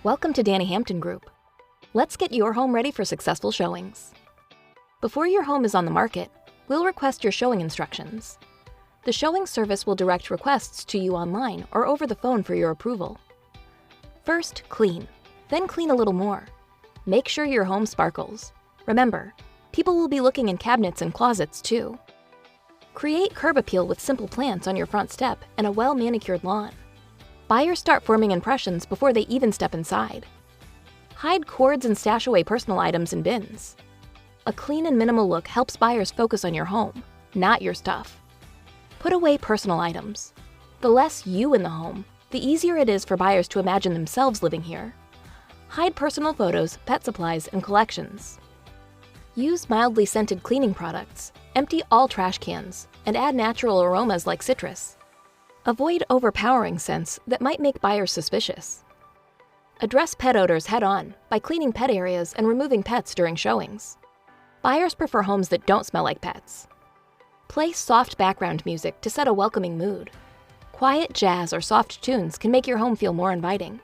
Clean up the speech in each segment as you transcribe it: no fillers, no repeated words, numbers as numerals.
Welcome to Dani Hampton Group. Let's get your home ready for successful showings. Before your home is on the market, we'll request your showing instructions. The showing service will direct requests to you online or over the phone for your approval. First, clean. Then clean a little more. Make sure your home sparkles. Remember, people will be looking in cabinets and closets too. Create curb appeal with simple plants on your front step and a well-manicured lawn. Buyers start forming impressions before they even step inside. Hide cords and stash away personal items in bins. A clean and minimal look helps buyers focus on your home, not your stuff. Put away personal items. The less you in the home, the easier it is for buyers to imagine themselves living here. Hide personal photos, pet supplies, and collections. Use mildly scented cleaning products, empty all trash cans, and add natural aromas like citrus. Avoid overpowering scents that might make buyers suspicious. Address pet odors head-on by cleaning pet areas and removing pets during showings. Buyers prefer homes that don't smell like pets. Play soft background music to set a welcoming mood. Quiet jazz or soft tunes can make your home feel more inviting.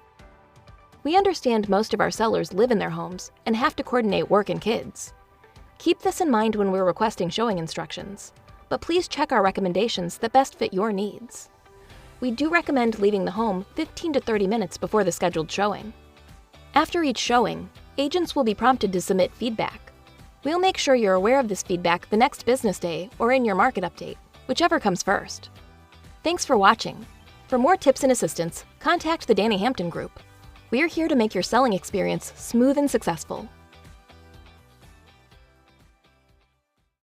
We understand most of our sellers live in their homes and have to coordinate work and kids. Keep this in mind when we're requesting showing instructions, but please check our recommendations that best fit your needs. We do recommend leaving the home 15 to 30 minutes before the scheduled showing. After each showing, agents will be prompted to submit feedback. We'll make sure you're aware of this feedback the next business day or in your market update, whichever comes first. Thanks for watching. For more tips and assistance, contact the Dani Hampton Group. We're here to make your selling experience smooth and successful.